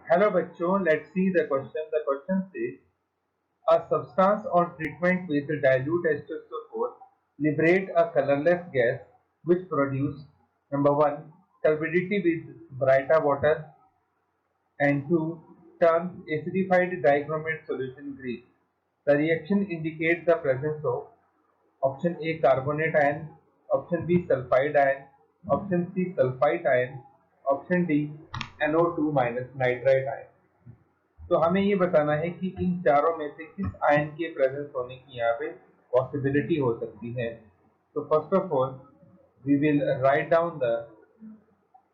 Hello बच्चों, let's see the question. The question से a substance on treatment with dilute H2SO4 liberate a colorless gas which produce number one turbidity with brighter water and two turns acidified dichromate solution green. The reaction indicates the presence of option A carbonate ion, option B sulfide ion, option C sulfite ion, option D NO2 minus nitrite ion. तो हमें ये बताना है कि इन चारों में से किस आयन के प्रेजेंस होने की यहाँ पे पॉसिबिलिटी हो सकती है. तो first of all we will write down the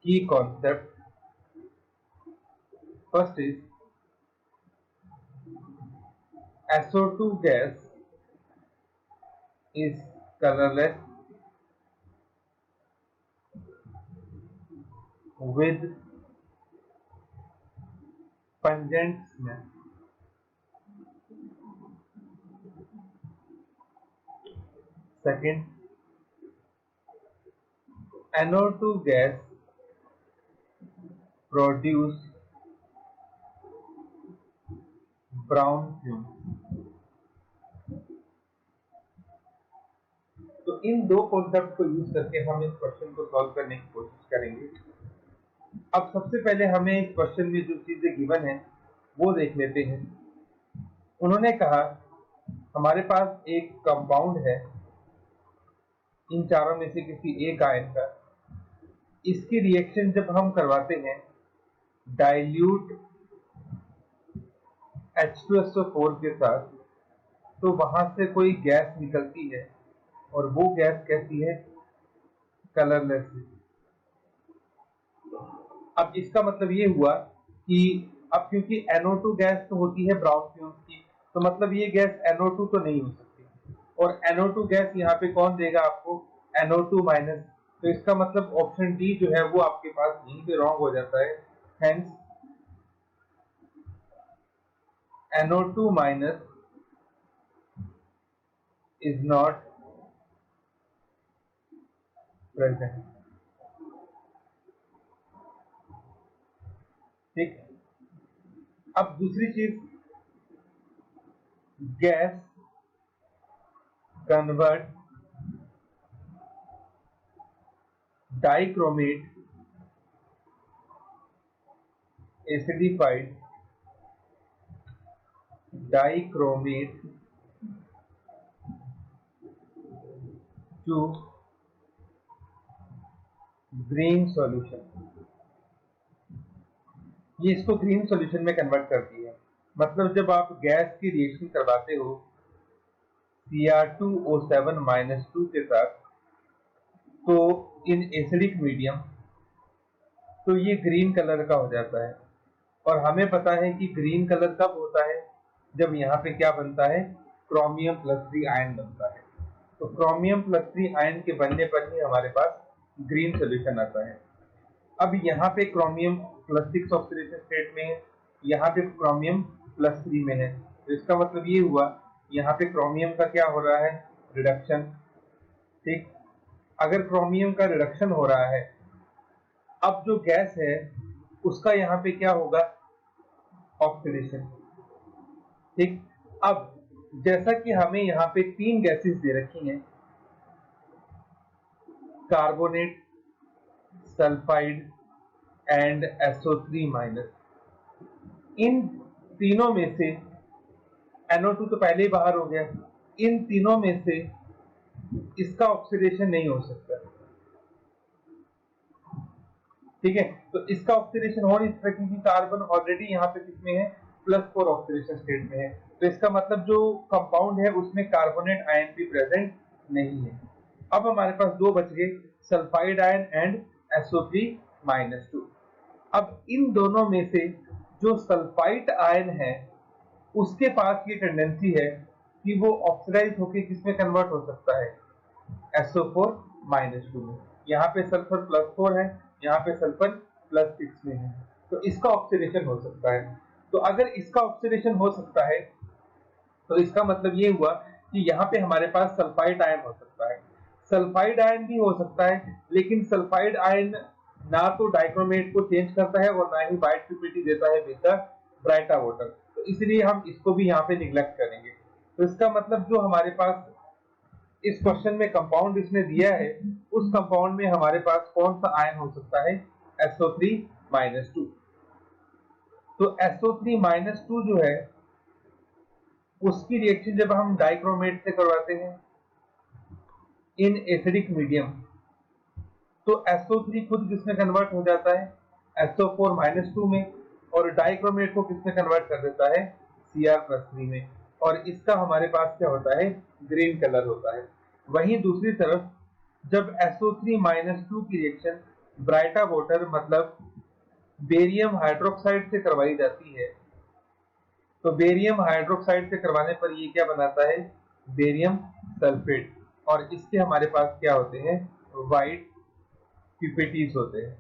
key concept. First is SO2 gas is colorless with pungent smell. Second, NO2 gas produce brown fume. तो इन दो कॉन्सेप्ट को यूज करके हम इस क्वेश्चन को सॉल्व करने की कोशिश करेंगे. अब सबसे पहले हमें इस क्वेश्चन में जो चीजें गिवन है वो देख लेते हैं. उन्होंने कहा हमारे पास एक कंपाउंड है इन चारों में से किसी एक आयन का. इसकी रिएक्शन जब हम करवाते हैं डाइल्यूट H2SO4 के साथ तो वहां से कोई गैस निकलती है और वो गैस कैसी है? कलरलेस है. अब इसका मतलब ये हुआ कि अब क्योंकि NO2 गैस तो होती है ब्राउन फ्यूम्स की, तो मतलब ये गैस NO2 तो नहीं हो सकती. और NO2 गैस यहाँ पे कौन देगा आपको? NO2 minus. तो इसका मतलब ऑप्शन डी जो है वो आपके पास यहीं पे रॉन्ग हो जाता है. Hence NO2 minus is not present. ठीक. अब दूसरी चीज, gas convert dichromate acidified dichromate to green solution. ये इसको ग्रीन सॉल्यूशन में कन्वर्ट करती है. मतलब जब आप गैस की रिएक्शन करवाते हो Cr2O7-2 के साथ तो इन एसिडिक मीडियम तो ये ग्रीन कलर का हो जाता है. और हमें पता है कि ग्रीन कलर कब होता है? जब यहाँ पे क्या बनता है? क्रोमियम प्लस 3 आयन बनता है. तो क्रोमियम प्लस 3 आयन के बनने पर ही हमारे पास ग्रीन सोल्यूशन आता है. अब यहाँ पे क्रोमियम प्लस 6 ऑक्सीडेशन स्टेट में है, यहाँ पे क्रोमियम प्लस 3 में है. तो इसका मतलब ये हुआ यहाँ पे क्रोमियम का क्या हो रहा है? रिडक्शन. ठीक. अगर क्रोमियम का रिडक्शन हो रहा है, अब जो गैस है उसका यहाँ पे क्या होगा? ऑक्सीडेशन. ठीक. अब जैसा कि हमें यहाँ पे तीन गैसेस दे रखी हैं, carbonate, sulphide and SO3 minus. इन तीनों में से NO2 तो पहले ही बाहर हो गया. इन तीनों में से इसका ऑक्सीडेशन नहीं हो सकता. ठीक है. तो इसका ऑक्सीडेशन हो नहीं सकता क्योंकि कार्बन ऑलरेडी यहाँ पे किसमें है? +4 ऑक्सीडेशन स्टेट में है. तो इसका मतलब जो कंपाउंड है उसमें कार्बोनेट आयन भी प्रेजेंट नहीं है. अब हमारे पास दो बच गए, सल्फाइड आयन एंड SO3-2. अब इन दोनों में से जो सल्फाइड आयन है उसके पास ये टेंडेंसी है कि वो ऑक्सीडाइज होकर किसमें कन्वर्ट हो सकता है? SO4-2 में. यहाँ पे सल्फर +4 है, यहाँ पे सल्फर +6 में है. तो इसका ऑक्सीडेशन हो सकता है. तो अगर इसका ऑक्सीडेशन हो सकता है तो इसका मतलब ये हुआ कि यहाँ पे हमारे पास सल्फाइड आयन हो सकता है. सल्फाइड आयन भी हो सकता है, लेकिन सल्फाइड आयन ना तो डाइक्रोमेट को चेंज करता है और ना ही वाइट पीपीटी देता है विद द ब्राइटा वाटर, तो इसलिए हम इसको भी यहाँ पे निगलेक्ट करेंगे। तो इसका मतलब जो हमारे पास इस क्वेश्चन में कंपाउंड इसने दिया है, उस कंपाउंड में हमारे पास कौन सा आयन हो सकता है, SO3-2। तो SO3-2 जो है उसकी रिएक्शन जब हम डाइक्रोमेट से करवाते हैं इन एसिडिक मीडियम, तो SO3 खुद किसमें कन्वर्ट हो जाता है, SO4-2 में, और डाइक्रोमेट को किसमें कन्वर्ट कर देता है, Cr+3 में, और इसका हमारे पास क्या होता है, ग्रीन कलर होता है। वहीं दूसरी तरफ जब SO3-2 की रिएक्शन ब्राइटा वाटर मतलब बेरियम हाइड्रोक्साइड से करवाई जाती है, तो बेरियम हाइड्रोक्साइड से करवाने पर ये क्या बनाता है, बेरियम सल्फेट, और इसके हमारे पास क्या होते हैं, वाइट पीपीटीज होते हैं।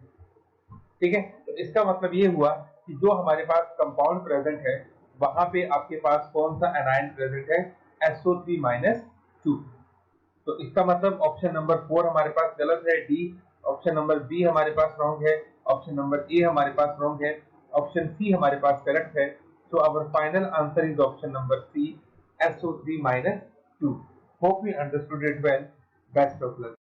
ठीक है, तो इसका मतलब ये हुआ कि जो हमारे पास कंपाउंड प्रेजेंट है वहां पे आपके पास कौन सा एनायन प्रेजेंट है, SO3-2। तो इसका मतलब ऑप्शन नंबर 4 हमारे पास गलत है, डी। ऑप्शन नंबर बी हमारे पास रॉन्ग है, ऑप्शन नंबर ए हमारे पास रॉन्ग है, ऑप्शन सी हमारे पास करेक्ट है। So our final answer is option number C, SO3-2. Hope we understood it well. Best of luck.